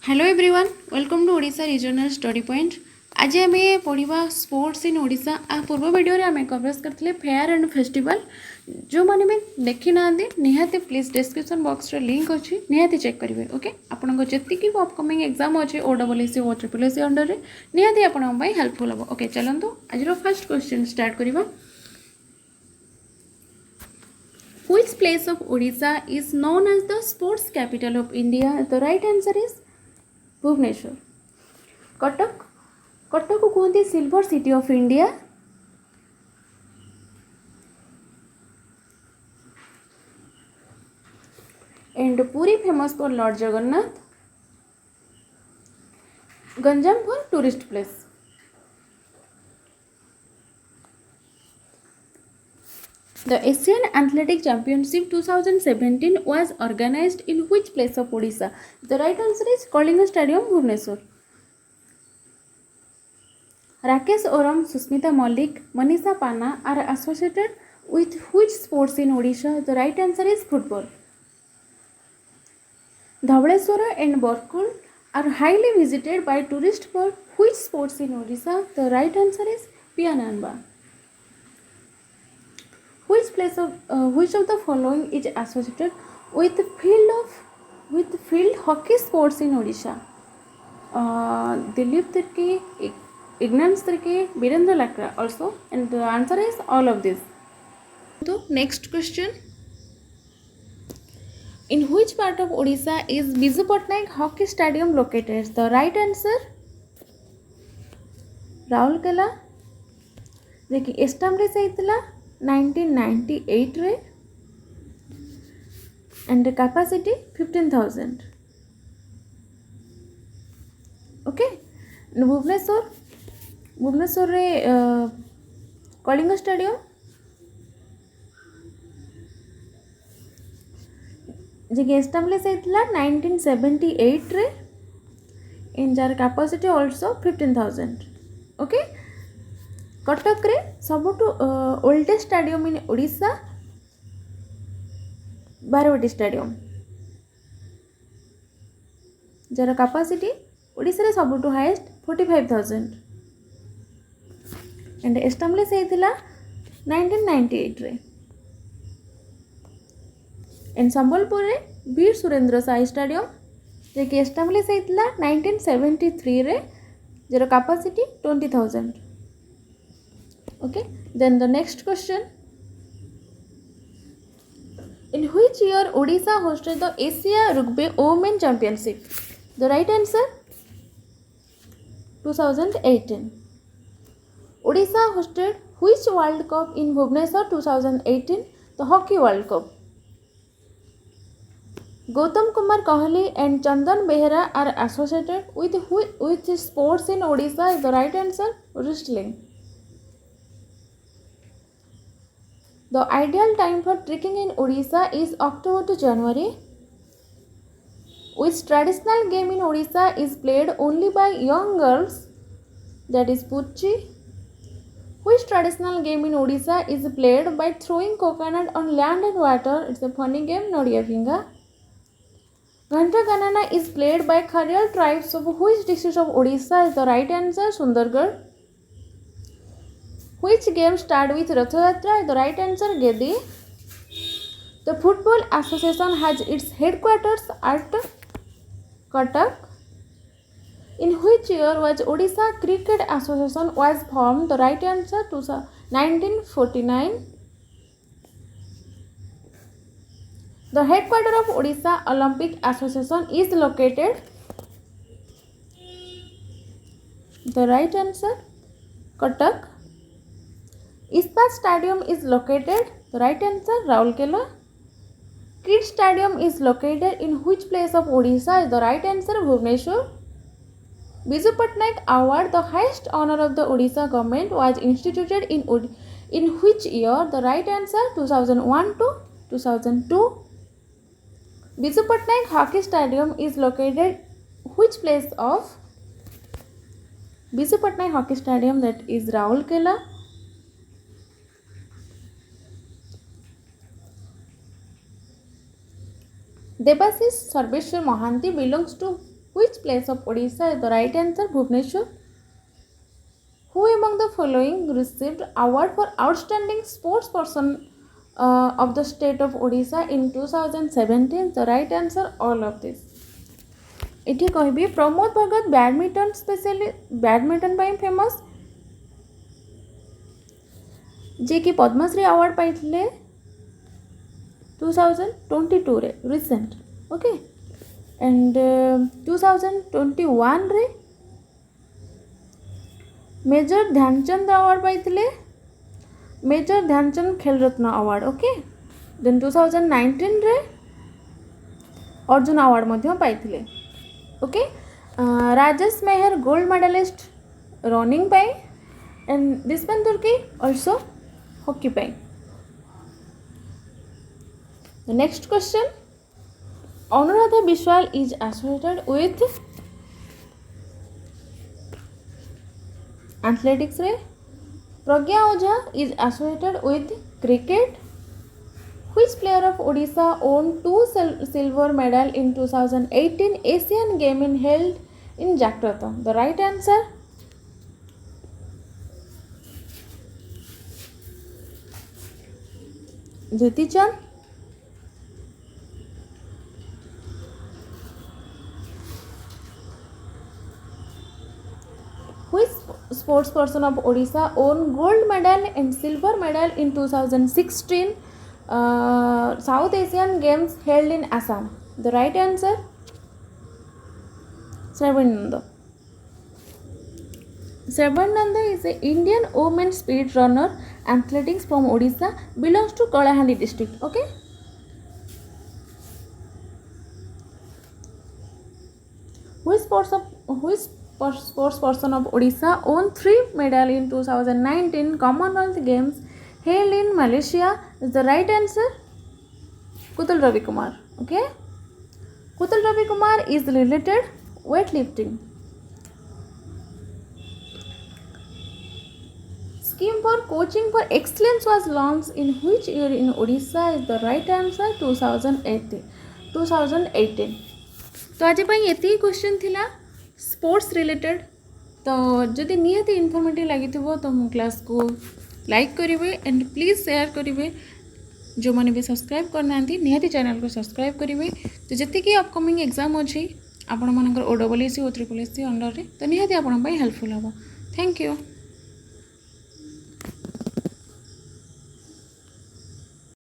Hello everyone welcome to Odisha regional study point. आज आम पढ़ा स्पोर्ट्स इन ओडिशा। आ पूर्व वीडियो आम कवरेज करते फेयर एंड फेस्टिवल। जो मैंने भी देखी ना निहाती प्लीज डिस्क्रिप्शन बॉक्स रे लिंक अच्छी निहाती चेक करेंगे। ओके आपन जी अपकमिंग एग्जाम अच्छे OSSC ओ SSS अंडर में निहाती आपण हेल्पफुल हम। ओके चलते आज फर्स्ट क्वेश्चन स्टार्ट करवा। Which place of Odisha is known as the sports capital of India? The right answer is Bhubaneswar. Cuttack Cuttack को कहते silver city of India. And Puri famous for lord Jagannath. Ganjam for tourist place. The Asian Athletic Championship 2017 was organized in which place of Odisha? The right answer is Kalinga Stadium, Bhubaneswar. Rakesh Oram, Susmita Malik, Manisha Pana are associated with which sports in Odisha? The right answer is football. Dhabaleswara and Borkul are highly visited by tourists for which sports in Odisha? The right answer is Piyananba. Which of the following is associated with field hockey sports in Odisha? Dilip Tirke, Ignance Tirke, Birendra Lakra also, and the answer is all of this. So next question. In which part of Odisha is Biju Patnaik Hockey Stadium located? The right answer Raulkela. देखिए establish होता 1998 रे and capacity 15,000। Okay Bhubaneswar रे Kalinga stadium जे establish होता 1978 रे इन जार capacity also 15,000। Okay Cuttack रे सबुठु oldest stadium in Odisha Barabati stadium जार कैपेसिटी ओडिशा रे सबुठु हाईएस्ट 45,000 एंड एस्टाब्लिश होता 1998 रे। एंड संबलपुर रे वीर सुरेंद्र साई स्टेडियम जे एस्टाब्लिश होता 1973 रे jar capacity 20,000। Okay, then the next question. In which year Odisha hosted the Asia Rugby Women Championship? The right answer 2018. Odisha hosted which World Cup in Bhubaneswar 2018? The Hockey World Cup. Gautam Kumar Kohli and Chandan Behera are associated with sports in Odisha. The right answer wrestling. The ideal time for trekking in Odisha is October to January. Which traditional game in Odisha is played only by young girls? That is Pucci. Which traditional game in Odisha is played by throwing coconut on land and water? It's a funny game, Nodiya Finga. Ghanta Ganana is played by Kharyal tribes of which district of Odisha? Is the right answer Sundargarh. Which game started with Ratha Yatra? The right answer Gedi. The Football Association has its headquarters at Cuttack. In which year was Odisha Cricket Association was formed? The right answer 1949. The headquarters of Odisha Olympic Association is located. The right answer Cuttack. Ispat Stadium is located. The right answer Raulkela. Kid Stadium is located in which place of Odisha? The right answer Bhubaneswar. Biju Patnaik Award, the highest honor of the Odisha government, was instituted in which year? The right answer 2001 to 2002. Biju Patnaik Hockey Stadium is located which place of Biju Patnaik Hockey Stadium? That is Raulkela. Debashish Sarveshwar Mohanty belongs to Which place of Odisha is the right answer? Bhubaneswar. Who among the following received award for outstanding sports person of the state of Odisha in 2017? The right answer, all of this. ଏଠି କହିବି Pramod Bhagat badminton specially badminton ପାଇଁ famous, ଯିଏକି Padmashri award ପାଇଥିଲେ 2022 ରେ recent, okay. And 2021 रे major Dhyan Chand award पाइथिले, major Dhyan Chand Khel Ratna award, okay. Then 2019 रे Arjuna award मध्य पाइथिले, okay. Rajesh Meher gold medalist running पाई एंड दिसपेन तुर्की ऑल्सो हॉकी पाई। Next question, Anuradha Biswal is associated with athletics रे, Pragya Ojha is associated with cricket. Which player of Odisha won 2 silver medal in 2018 Asian Games held in Jakarta? The right answer, Jyoti Chand. Which sports person of Odisha won gold medal and silver medal in 2016 South Asian Games held in Assam? The right answer, Shravananda. Shravananda is an Indian women speed runner athletics from Odisha, belongs to Kalahandi district, okay. Which sports person of Odisha won 3 medal in 2019 Commonwealth Games held in Malaysia? Is the right answer, Kutal Ravi Kumar, okay. Kutal Ravi Kumar is related weightlifting. Scheme for coaching for excellence was launched in which year in Odisha? Is the right answer, 2018. तो आज ये question थिला sports related. तो जदि निहाती informative लगी तो मो क्लास को लाइक करेंगे एंड प्लीज़ शेयर करेंगे। जो मैंने भी सब्सक्राइब करना निहाती चैनल को सब्सक्राइब करेंगे। तो जी अपकमिंग एग्जाम अच्छी आपण मनकर OSSC और SSC अंडर रे तो निहाती आपण हेल्पफुल हम। Thank you.